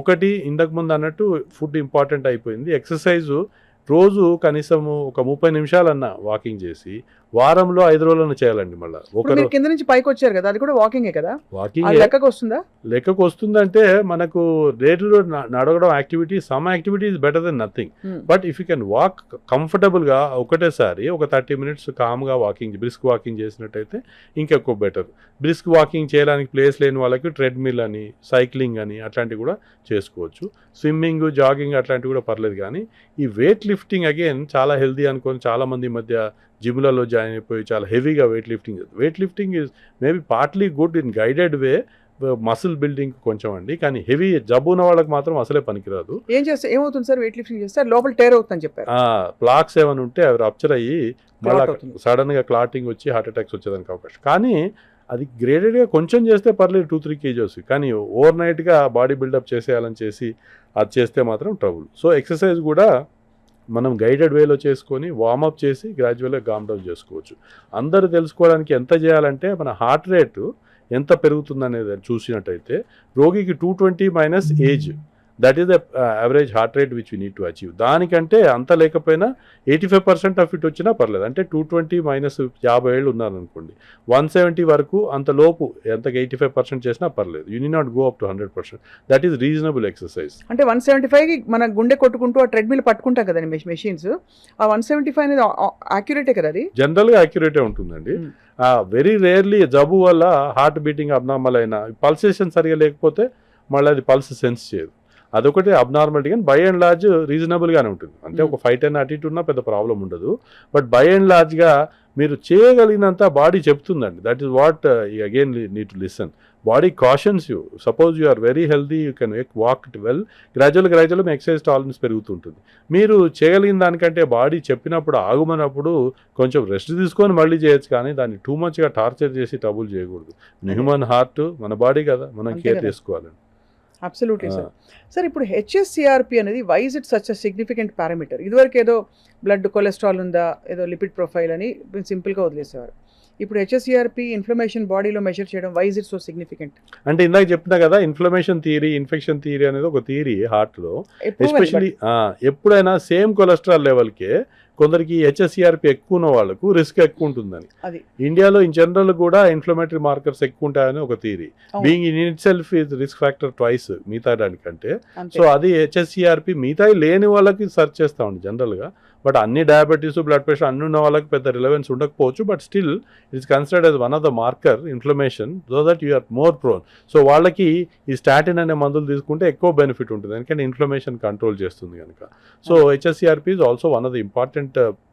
ఒకటి ఇంతకుముందు అన్నట్టు ఫుడ్ ఇంపార్టెంట్ అయిపోయింది. ఎక్సర్సైజు రోజు కనీసం ఒక 30 నిమిషాలన్నా వాకింగ్ చేసి వారంలో 5 రోజులను చేయాలండి. మళ్ళీ ఇప్పుడు మీరు కింద నుంచి పైకి వచ్చారు కదా, అది కూడా వాకింగే కదా, వాకింగ్ అది లెక్కకు వస్తుందా? లెక్కకు వస్తుందంటే మనకు రేట్లో నడవడం activity, some activity is better then nothing. But if you can walk కంఫర్టబుల్గా ఒకటేసారి ఒక 30 minutes కామ్గా వాకింగ్, బ్రిస్క్ వాకింగ్ చేసినట్టయితే ఇంకెక్కువ బెటర్. బ్రిస్క్ వాకింగ్ చేయడానికి ప్లేస్ లేని వాళ్ళకి ట్రెడ్మిల్ అని, సైక్లింగ్ అని అట్లాంటివి కూడా చేసుకోవచ్చు. స్విమ్మింగ్, జాగింగ్ అట్లాంటివి కూడా పర్లేదు. కానీ ఈ వెయిట్ లిఫ్టింగ్ అగైన్ చాలా హెల్దీ అనుకొని చాలామంది ఈ మధ్య జిమ్లలో జాయిన్ అయిపోయి చాలా హెవీగా weight lifting is maybe partly good in guided way, muscle building కొంచెం అండి. కానీ హెవీ జబ్బు ఉన్న వాళ్ళకి మాత్రం అసలే పనికిరాదు. ఏం చేస్తే ఏమవుతుంది సార్? వెయిట్ లిఫ్టింగ్ చేస్తే లోపల టేర్ అవుతుందని చెప్పారు. ప్లాక్స్ ఏమైనా ఉంటే అవి రప్చర్ అయ్యి మళ్ళీ సడన్గా క్లాటింగ్ వచ్చి హార్ట్ అటాక్స్ వచ్చేదానికి అవకాశం. కానీ అది గ్రేడెడ్గా కొంచెం చేస్తే పర్లేదు, 2-3 kgs. కానీ ఓవర్ నైట్గా బాడీ బిల్డప్ చేసేయాలని చేసి అది చేస్తే మాత్రం ట్రబుల్. సో ఎక్సర్సైజ్ కూడా మనం గైడెడ్ వేలో చేసుకొని వార్మప్ చేసి గ్రాడ్యువల్గా కామ్ డౌన్ చేసుకోవచ్చు. అందరూ తెలుసుకోవడానికి ఎంత చేయాలంటే మన హార్ట్ రేటు ఎంత పెరుగుతుందనేది చూసినట్టయితే రోగికి 220 minus age, that is the average heart rate which we need to achieve. దానికంటే అంత లేకపోయినా 85% ఆఫ్ ఇట్ వచ్చినా పర్లేదు. అంటే 220 మైనస్ 50 ఏళ్ళు ఉన్నారనుకోండి, 170 వరకు అంత లోపు ఎంతగా 85% చేసినా పర్లేదు. You need not go up to 100%. That is reasonable exercise. అంటే 175కి మన గుండె కొట్టుకుంటూ ఆ ట్రెడ్మిల్ పట్టుకుంటాం కదండి మెషిన్స్, ఆ 175 అనేది యాక్యురేటే కదా? అది జనరల్గా యాక్యురేటే ఉంటుందండి. వెరీ రేర్లీ జబ్బు వల్ల హార్ట్ బీటింగ్ అబ్నార్మల్ అయినా, పల్సేషన్ సరిగా లేకపోతే మళ్ళీ అది పల్స్ సెన్స్ చేయదు, అదొకటి అబ్నార్మాలిటీ. కానీ బై అండ్ లార్జ్ రీజనబుల్గానే ఉంటుంది. అంటే ఒక 5-10 అటు ఇటు ఉన్నా పెద్ద ప్రాబ్లం ఉండదు. బట్ బై అండ్ లార్జ్గా మీరు చేయగలిగినంత బాడీ చెప్తుందండి. That is what again need to listen. Body cautions you. Suppose you are very healthy, you can walk it well, గ్రాడ్యువల్గా మీ ఎక్సర్సైజ్ టాలరెన్స్ పెరుగుతుంటుంది. మీరు చేయగలిగిన దానికంటే బాడీ చెప్పినప్పుడు ఆగుమన్నప్పుడు కొంచెం రెస్ట్ తీసుకొని మళ్ళీ చేయొచ్చు. కానీ దాన్ని టూ మచ్గా టార్చర్ చేసి ట్రబుల్ చేయకూడదు. హ్యూమన్ హార్ట్ మన బాడీ కదా, మనం కేర్ చేసుకోవాలండి. Absolutely sir. సార్, ఇప్పుడు హెచ్ఎస్సిఆర్పి అనేది why is it such a significant parameter? ఇదివరకు ఏదో బ్లడ్ కొలెస్ట్రాల్ ఉందా, ఏదో లిపిడ్ ప్రొఫైల్ అని సింపుల్గా వదిలేసేవారు. ఇప్పుడు హెచ్ఎస్సిఆర్పి ఇన్ఫ్లమేషన్ బాడీలో మెజర్ చేయడం, why is it so significant? అంటే ఇందాక చెప్పినా కదా, ఇన్ఫ్లమేషన్ థియరీ, ఇన్ఫెక్షన్ థియరీ అనేది ఒక థియరీ హార్ట్లో. ఎస్పెషలీ ఎప్పుడైనా సేమ్ కొలెస్ట్రాల్ లెవెల్కే కొందరికి హెచ్ఎస్సిఆర్పి ఎక్కువ ఉన్న వాళ్ళకు రిస్క్ ఎక్కువ ఉంటుందని. ఇండియాలో ఇన్ జనరల్ కూడా ఇన్ఫ్లమేటరీ మార్కర్స్ ఎక్కువ ఉంటాయని ఒక theory. Being in it self is risk factor twice మిగతా దానికంటే. సో అది హెచ్ఎస్సిఆర్పి మిగతా లేని వాళ్ళకి సెర్చ్ చేస్తామండి జనరల్గా. బట్ అన్ని డయాబెటీస్, బ్లడ్ ప్రెషర్ అన్ని ఉన్న వాళ్ళకి పెద్ద రిలవెన్స్ ఉండకపోవచ్చు. But still it is considered as one of the marker inflammation, so that you are more prone. So వాళ్ళకి ఈ స్టాటిన్ అనే మందులు తీసుకుంటే ఎక్కువ బెనిఫిట్ ఉంటుంది, ఎందుకంటే ఇన్ఫ్లమేషన్ కంట్రోల్ చేస్తుంది కనుక. So HSCRP is also one of the important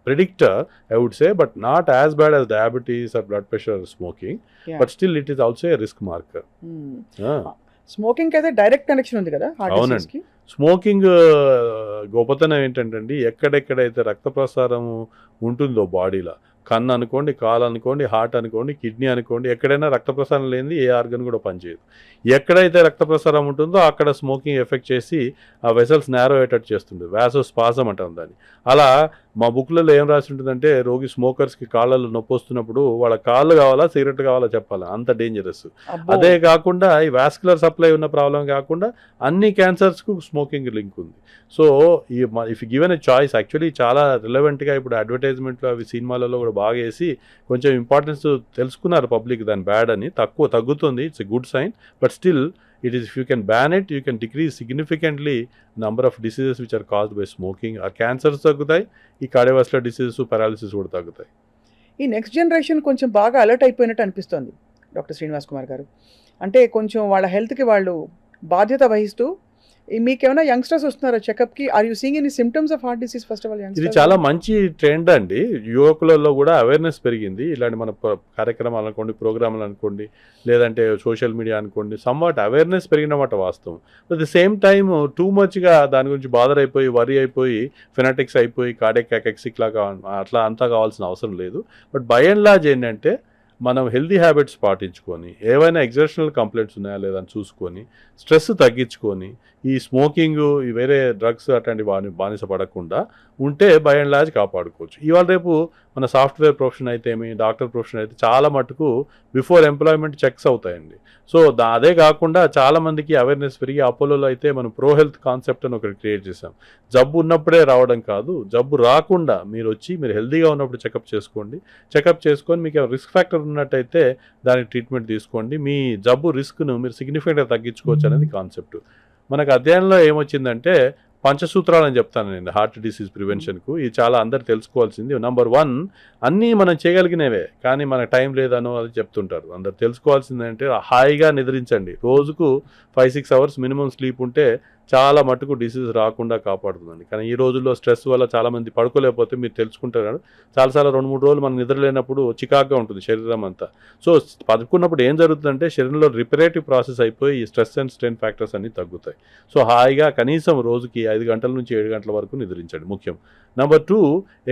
predictor, I would say, but not as bad as diabetes or blood pressure or smoking. But still it is also a risk marker. Smoking అయితే direct connection ఉంది కదా heart disease కి. Smoking గొప్పతనం ఏంటంటే ఎక్కడెక్కడైతే రక్త ప్రసారం ఉంటుందో బాడీలో, కన్ను అనుకోండి, కాలు అనుకోండి, హార్ట్ అనుకోండి, కిడ్నీ అనుకోండి, ఎక్కడైనా రక్త ప్రసారం లేనిది ఏ ఆర్గన్ కూడా పనిచేయదు. ఎక్కడైతే రక్త ప్రసారం ఉంటుందో అక్కడ స్మోకింగ్ ఎఫెక్ట్ చేసి ఆ వెసల్స్ నేరో అయ్యేటట్టు చేస్తుంది. వ్యాసోస్పాజం అంటాం దాన్ని. అలా మా బుక్లలో ఏం రాసి ఉంటుందంటే, రోగి స్మోకర్స్కి కాళ్ళలో నొప్పి వస్తున్నప్పుడు వాళ్ళ కాళ్ళు కావాలా సిగరెట్ కావాలా చెప్పాలా, అంత డేంజరస్. అదే కాకుండా ఈ వాస్కులర్ సప్లై ఉన్న ప్రాబ్లం కాకుండా అన్ని క్యాన్సర్స్కు స్మోకింగ్ లింక్ ఉంది. So if given a choice, actually చాలా రిలవెంట్గా ఇప్పుడు అడ్వర్టైజ్మెంట్లో అవి సినిమాలలో కూడా బాగా వేసి కొంచెం ఇంపార్టెన్స్ తెలుసుకున్నారు పబ్లిక్ దాని బ్యాడ్ అని. తగ్గుతుంది, it's a good sign. But still it is, if you can ban it, you can decrease significantly number of diseases which are caused by smoking. Or cancers తగ్గుతాయి, ఈ కార్డియోవాస్కులర్ డిసీజెస్, పారాలిసిస్ కూడా తగ్గుతాయి. ఈ next generation కొంచెం బాగా alert అయిపోయినట్టు అనిపిస్తుంది doctor Srinivas Kumar గారు. అంటే కొంచెం వాళ్ళ హెల్త్కి వాళ్ళు బాధ్యత వహిస్తూ, మీకేమైనా యంగ్స్టర్స్ వస్తున్నారా చెకప్కి? Are you seeing any symptoms of heart disease? First of all ఇది చాలా మంచి ట్రెండ్ అండి. యువకులలో కూడా అవేర్నెస్ పెరిగింది. ఇలాంటి మన కార్యక్రమాలు అనుకోండి, ప్రోగ్రాంలు అనుకోండి, లేదంటే సోషల్ మీడియా అనుకోండి, సమ్వాట్ అవేర్నెస్ పెరిగినమాట వాస్తవం. At the same time too మచ్గా దాని గురించి బాదర్ అయిపోయి, వరి అయిపోయి, ఫెనాటిక్స్ అయిపోయి, కార్డియాక్ అటాక్సిక్ లాగా అట్లా అంతా కావాల్సిన అవసరం లేదు. బట్ బై అండ్ లార్జ్ ఏంటంటే, మనం హెల్తీ హ్యాబిట్స్ పాటించుకొని, ఏవైనా ఎగ్జర్షనల్ కంప్లైంట్స్ ఉన్నాయా లేదా అని చూసుకొని, స్ట్రెస్ తగ్గించుకొని, ఈ స్మోకింగ్, ఈ వేరే డ్రగ్స్ అట్లాంటి బానిస పడకుండా ఉంటే బై అండ్ లార్జ్ కాపాడుకోవచ్చు. ఇవాళ రేపు మన సాఫ్ట్వేర్ ప్రొఫెషన్ అయితే ఏమి, డాక్టర్ ప్రొఫెషన్ అయితే చాలా మటుకు బిఫోర్ ఎంప్లాయ్మెంట్ చెక్స్ అవుతాయండి. సో అదే కాకుండా చాలా మందికి అవేర్నెస్ పెరిగి అపోలోలో అయితే మనం ప్రో హెల్త్ కాన్సెప్ట్ అని ఒకటి క్రియేట్ చేసాం. జబ్బు ఉన్నప్పుడే రావడం కాదు, జబ్బు రాకుండా మీరు వచ్చి మీరు హెల్తీగా ఉన్నప్పుడు చెకప్ చేసుకోండి. చెకప్ చేసుకొని మీకు రిస్క్ ఫ్యాక్టర్ ఉన్నట్టయితే దానికి ట్రీట్మెంట్ తీసుకోండి. మీ జబ్బు రిస్క్ను మీరు సిగ్నిఫికెంట్గా తగ్గించుకోవచ్చు అనేది కాన్సెప్ట్. మనకు అధ్యయనంలో ఏమొచ్చిందంటే పంచసూత్రాలు అని చెప్తాను నేను హార్ట్ డిసీజ్ ప్రివెన్షన్కు. ఇది చాలా అందరు తెలుసుకోవాల్సింది. నెంబర్ 1, అన్నీ మనం చేయగలిగినవే కానీ మనకు టైం లేదనో అది చెప్తుంటారు. అందరు తెలుసుకోవాల్సింది అంటే హాయిగా నిద్రించండి. రోజుకు 5-6 అవర్స్ మినిమం స్లీప్ ఉంటే చాలా మటుకు డిసీజ్ రాకుండా కాపాడుతుందండి. కానీ ఈ రోజుల్లో స్ట్రెస్ వల్ల చాలామంది పడుకోలేకపోతే మీరు తెలుసుకుంటారు చాలాసార్లు 2-3 రోజులు మనం నిద్ర లేనప్పుడు చికాగ్గా ఉంటుంది శరీరం అంతా. సో పడుకున్నప్పుడు ఏం జరుగుతుందంటే శరీరంలో రిపరేటివ్ ప్రాసెస్ అయిపోయి ఈ స్ట్రెస్ అండ్ స్ట్రెయిన్ ఫ్యాక్టర్స్ అన్నీ తగ్గుతాయి. సో హాయిగా కనీసం రోజుకి 5 గంటల నుంచి 7 గంటల వరకు నిద్రించండి ముఖ్యం. నెంబర్ 2,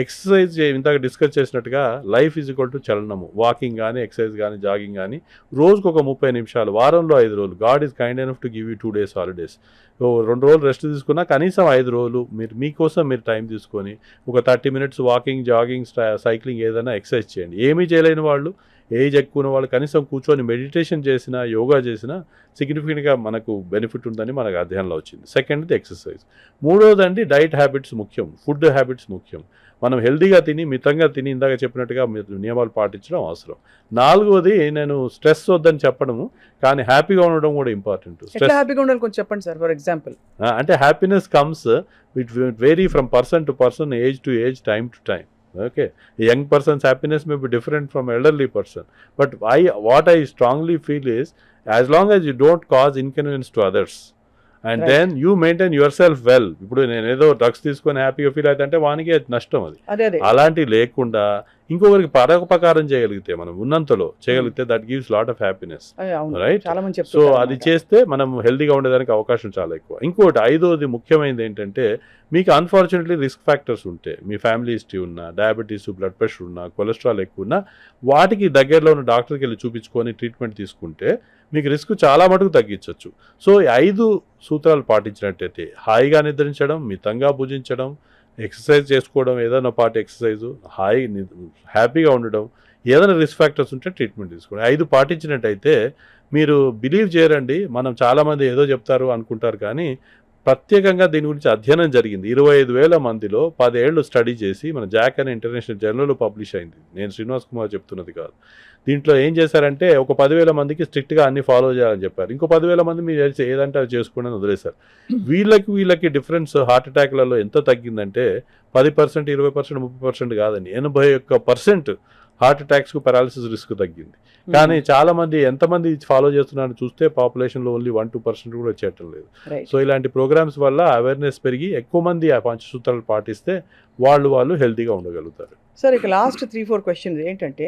ఎక్సర్సైజ్ ఇందాక డిస్కస్ చేసినట్టుగా లైఫ్ ఈజ్ ఈక్వల్ టు చలనము. వాకింగ్ కానీ ఎక్సర్సైజ్ కానీ జాగింగ్ కానీ రోజుకు ఒక 30 నిమిషాలు, వారంలో 5 రోజులు. God is kind enough to give you 2 days holidays. 2 రోజులు రెస్ట్ తీసుకున్నా కనీసం 5 రోజులు మీకోసం మీరు టైం తీసుకొని ఒక 30 minutes వాకింగ్, జాగింగ్, సైక్లింగ్ ఏదైనా ఎక్సర్సైజ్ చేయండి. ఏమీ చేయలేని వాళ్ళు, ఏజ్ ఎక్కువ ఉన్న వాళ్ళు కనీసం కూర్చొని మెడిటేషన్ చేసినా, యోగా చేసినా సిగ్నిఫికెంట్గా మనకు బెనిఫిట్ ఉందని మనకు అధ్యయనంలో వచ్చింది. సెకండ్ది ఎక్సర్సైజ్. మూడోదండి డైట్ హ్యాబిట్స్ ముఖ్యం, ఫుడ్ హ్యాబిట్స్ ముఖ్యం. మనం హెల్తీగా తిని మితంగా తిని ఇందాక చెప్పినట్టుగా నియమాలు పాటించడం అవసరం. 4వది నేను స్ట్రెస్ వద్దని చెప్పడము కానీ హ్యాపీగా ఉండడం కూడా ఇంపార్టెంట్. హ్యాపీగా ఉండాలి కొంచెం చెప్పండి సార్. ఫర్ ఎగ్జాంపుల్ అంటే happiness comes it vary from person to person, age to age, time to time. Okay, a young person's happiness may be different from elderly person, but what I strongly feel is as long as you don't cause inconvenience to others and Right. then you maintain yourself well. ఇప్పుడు నేను ఏదో drugs తీసుకొని హ్యాపీగా feel అయితే అంటే వానికి నష్టం అది. అదే అలాంటివి లేకుండా ఇంకొకరికి పరోపకారం చేయగలిగితే మనం ఉన్నంతలో చేయగలిగితే that gives lot of happiness, right? చాలా మంది సో చెప్తారు అది చేస్తే మనం హెల్తీగా ఉండడానికి అవకాశం చాలా ఎక్కువ. ఇంకోటి 5వది ముఖ్యమైనది ఏంటంటే మీకు అన్ఫార్చునేట్లీ రిస్క్ ఫ్యాక్టర్స్ ఉంటే, మీ ఫ్యామిలీ హిస్టరీ ఉన్నా, డయాబెటీస్, బ్లడ్ ప్రెషర్ ఉన్నా, కొలెస్ట్రాల్ ఎక్కువ ఉన్నా, వాటికి దగ్గరలో ఉన్న డాక్టర్కి వెళ్ళి చూపించుకొని ట్రీట్మెంట్ తీసుకుంటే మీకు రిస్క్ చాలా మటుకు తగ్గించవచ్చు. సో ఈ 5 సూత్రాలు పాటించినట్టయితే హాయిగా నిద్రించడం, మితంగా భుజించడం, ఎక్సర్సైజ్ చేసుకోవడం, ఏదైనా పార్ట్ ఎక్సర్సైజు, హ్యాపీగా ఉండడం, ఏదైనా రిస్క్ ఫ్యాక్టర్స్ ఉంటే ట్రీట్మెంట్ తీసుకోండి. 5 పాటించినట్టయితే మీరు బిలీవ్ చేయరండి, మనం చాలామంది ఏదో చెప్తారు అనుకుంటారు కానీ ప్రత్యేకంగా దీని గురించి అధ్యయనం జరిగింది. 25,000 మందిలో 10 ఏళ్ళు స్టడీ చేసి మన జాక్ అనే ఇంటర్నేషనల్ జర్నల్లో పబ్లిష్ అయింది. నేను శ్రీనివాస్ కుమార్ చెప్తున్నది కాదు. దీంట్లో ఏం చేశారంటే ఒక 10,000 మందికి స్ట్రిక్ట్గా అన్ని ఫాలో చేయాలని చెప్పారు. ఇంకో 10,000 మంది మీరు ఏదంటే అది చేసుకోండి అని వదిలేశారు. వీళ్ళకి డిఫరెన్స్ హార్ట్ అటాక్లలో ఎంత తగ్గిందంటే 10%, 20%, 30% కాదండి, 81% హార్ట్ అటాక్స్కు పారాలిసిస్ రిస్క్ తగ్గింది. కానీ చాలా మంది ఎంతమంది ఫాలో చేస్తున్నారని చూస్తే పాపులేషన్లో ఓన్లీ 1-2% కూడా వచ్చేయటం లేదు. సో ఇలాంటి ప్రోగ్రామ్స్ వల్ల అవేర్నెస్ పెరిగి ఎక్కువ మంది ఆ పంచసూత్రాలు పాటిస్తే వాళ్ళు హెల్తీగా ఉండగలుగుతారు. సార్ ఇక లాస్ట్ 3-4 క్వశ్చన్స్ ఏంటంటే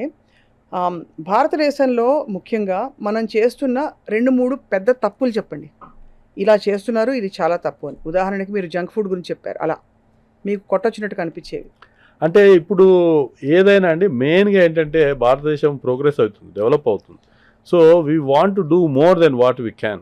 భారతదేశంలో ముఖ్యంగా మనం చేస్తున్న 2-3 పెద్ద తప్పులు చెప్పండి. ఇలా చేస్తున్నారు, ఇది చాలా తప్పు అని. ఉదాహరణకి మీరు జంక్ ఫుడ్ గురించి చెప్పారు, అలా మీకు కొట్టొచ్చినట్టు కనిపించేవి. అంటే ఇప్పుడు ఏదైనా అండి మెయిన్గా ఏంటంటే భారతదేశం ప్రోగ్రెస్ అవుతుంది, డెవలప్ అవుతుంది. So we want to do more then what we can.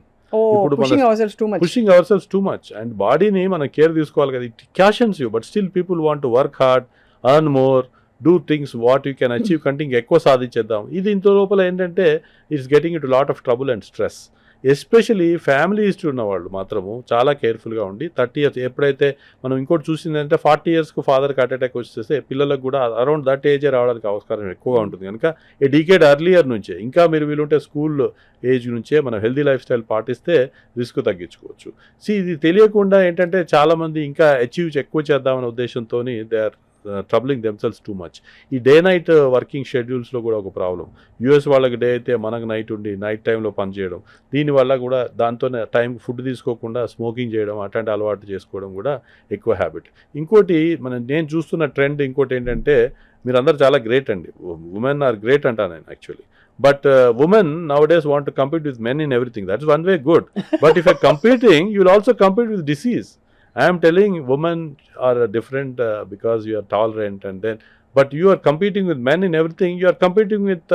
ఇప్పుడు pushing our cells too much and బాడీని మనం కేర్ తీసుకోవాలి కదా. It cautions you, but still people want to work hard, earn more, do things what you can achieve కంటే ఎక్కువ సాధించేద్దాం. ఇది ఇంత లోపల ఏంటంటే it's getting it lot of trouble and stress. Especially family history ఉన్న వాళ్ళు మాత్రము చాలా కేర్ఫుల్గా ఉండి 30 years ఎప్పుడైతే మనం ఇంకోటి చూసిందంటే 40 yearsకు ఫాదర్కి హార్ట్ అటాక్ వచ్చేస్తే పిల్లలకు కూడా అరౌండ్ దట్ ఏజే రావడానికి అవకాశం ఎక్కువగా ఉంటుంది. కనుక ఏ డికేడ్ ఎర్లియర్ నుంచే ఇంకా మీరు వీలుంటే స్కూల్ ఏజ్ నుంచే మనం హెల్దీ లైఫ్ స్టైల్ పాటిస్తే రిస్క్ తగ్గించుకోవచ్చు. ఇది తెలియకుండా ఏంటంటే చాలామంది ఇంకా అచీవ్ ఎక్కువ చేద్దామనే ఉద్దేశంతో they are troubling themselves too much. ఈ డే నైట్ వర్కింగ్ షెడ్యూల్స్లో కూడా ఒక ప్రాబ్లం. యూఎస్ వాళ్ళకి డే అయితే మనకు నైట్ ఉండి నైట్ టైంలో పనిచేయడం, దీనివల్ల కూడా దాంతోనే టైం ఫుడ్ తీసుకోకుండా స్మోకింగ్ చేయడం, అట్లాంటి అలవాటు చేసుకోవడం కూడా ఎక్కువ హ్యాబిట్. ఇంకోటి నేను చూస్తున్న ట్రెండ్ ఇంకోటి ఏంటంటే మీరందరూ చాలా గ్రేట్ అండి, ఉమెన్ ఆర్ గ్రేట్ అంటా నేను actually. But women nowadays want to compete with men in everything. That's one way good. But if you're competing, you'll also compete with disease. I am telling women are different because you are tolerant and then, but you are competing with men in everything, you are competing with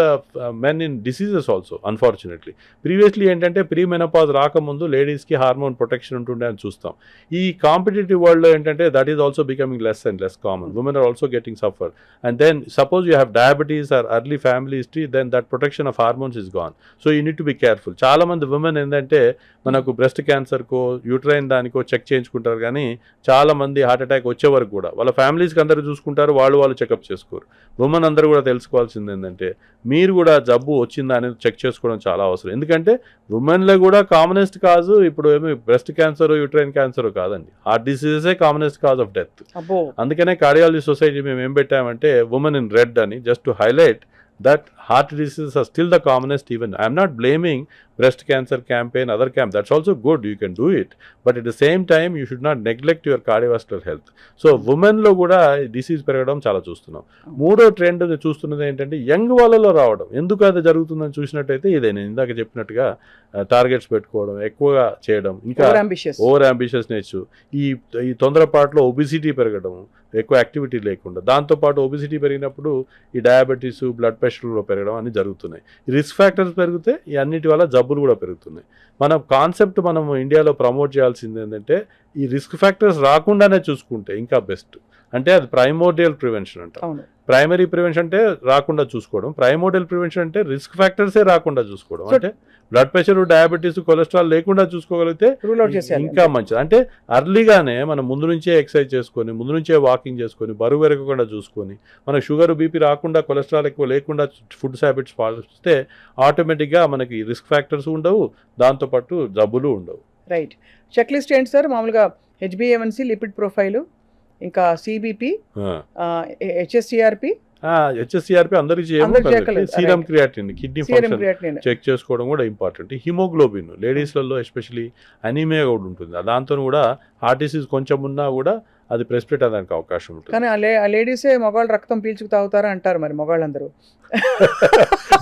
men in diseases also unfortunately. Previously ఏంటంటే pre menopause రాకముందు లేడీస్కి hormone protection ఉంటుండే అని చూస్తాం. ఈ competitive వరల్డ్లో ఏంటంటే that is also becoming less and less common. Women are also getting suffer. And then suppose you have diabetes or early family history, then that protection of hormones is gone. So you need to be careful. చాలా మంది women ఏంటంటే మనకు breast క్యాన్సర్కో uterine దానికో check చేయించుకుంటారు, కానీ చాలా మంది హార్ట్ అటాక్ వచ్చే వరకు కూడా వాళ్ళ ఫ్యామిలీస్కి అందరూ చూసుకుంటారు, వాళ్ళు చెకప్ చేసుకోరు. ఉమెన్ అందరూ కూడా తెలుసుకోవాల్సింది ఏంటంటే మీరు కూడా జబ్బు వచ్చిందా అనేది చెక్ చేసుకోవడం చాలా అవసరం. ఎందుకంటే ఉమెన్లో కూడా కామనెస్ట్ కాజు ఇప్పుడు ఏమి బ్రెస్ట్ క్యాన్సర్ యూట్రైన్ క్యాన్సర్ కాదండి, హార్ట్ డిసీజెసే కామనెస్ట్ కాజ్ ఆఫ్ డెత్. అందుకనే కార్డియాలజీ సొసైటీ మేము ఏం పెట్టామంటే ఉమెన్ ఇన్ రెడ్ అని, just to highlight that heart diseases are still the commonest. Even I am not blaming breast cancer campaign, other camp, that's also good, you can do it, but at the same time you should not neglect your cardiovascular health. So women లో కూడా disease పెరగడం చాలా చూస్తున్నాం. మూడో trend చూస్తున్నది ఏంటంటే young వాళ్ళలో రావడం. ఎందుకు అది జరుగుతుందని చూసినట్టయితే ఇదే నేను ఇందాక చెప్పినట్టుగా టార్గెట్స్ పెట్టుకోవడం, ఎక్కువగా చేయడం, ఇంకా ఓవర్ అంబిషియస్నెస్, ఈ తొందరపాటులో ఒబిసిటీ పెరగడం, ఎక్కువ యాక్టివిటీ లేకుండా, దాంతోపాటు ఒబిసిటీ పెరిగినప్పుడు ఈ డయాబెటీస్, బ్లడ్ ప్రెషర్లో పెరగడం అన్ని జరుగుతున్నాయి. రిస్క్ ఫ్యాక్టర్స్ పెరిగితే ఈ అన్నిటి వల్ల జబ్బులు కూడా పెరుగుతున్నాయి. మన కాన్సెప్ట్ మనం ఇండియాలో ప్రమోట్ చేయాల్సింది ఏంటంటే ఈ రిస్క్ ఫ్యాక్టర్స్ రాకుండానే చూసుకుంటే ఇంకా బెస్ట్. అంటే అది ప్రైమోర్డియల్ ప్రివెన్షన్ అంటాం. ప్రైమరీ ప్రివెన్షన్ అంటే రాకుండా చూసుకోవడం, ప్రైమోర్డియల్ ప్రివెన్షన్ అంటే రిస్క్ ఫ్యాక్టర్సే రాకుండా చూసుకోవడం. అంటే బ్లడ్ ప్రెషర్, డయాబెటీస్, కొలెస్ట్రాల్ లేకుండా చూసుకోగలిగితే ఇంకా మంచిది. అంటే అర్లీగానే మనం ముందు నుంచే ఎక్సర్సైజ్ చేసుకొని, ముందు నుంచే వాకింగ్ చేసుకొని, బరువు పెరగకుండా చూసుకొని, మనకు షుగర్, బీపీ రాకుండా, కొలెస్ట్రాల్ ఎక్కువ లేకుండా ఫుడ్ హ్యాబిట్స్ పాటిస్తే ఆటోమేటిక్గా మనకి రిస్క్ ఫ్యాక్టర్స్ ఉండవు, దాంతోపాటు జబ్బులు ఉండవు. రైట్. చెక్ లిస్ట్ ఏంటి సార్? మామూలుగా హెచ్బిఏవన్సీ, లిపిడ్ ప్రొఫైలు, ఇంకా సిబిపి, హెచ్ఎస్సిఆర్పి అందరికి serum creatinine, kidney function check చేసుకోవడం కూడా ఇంపార్టెంట్. హిమోగ్లోబిన్ లేడీస్లలో ఎస్పెషలీ అనీమియా కూడా ఉంటుంది, దాంతో కూడా హార్ట్ డిసీజ్ కొంచెం ఉన్నా కూడా అది ప్రెసిపిటేట్ అవ్వడానికి అవకాశం ఉంటుంది. కానీ ఆ లేడీసే మగవాళ్ళు రక్తం పీల్చుకు తాగుతారా అంటారు, మరి మగవాళ్ళందరూ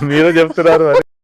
మీరే చెప్తున్నారు మరి.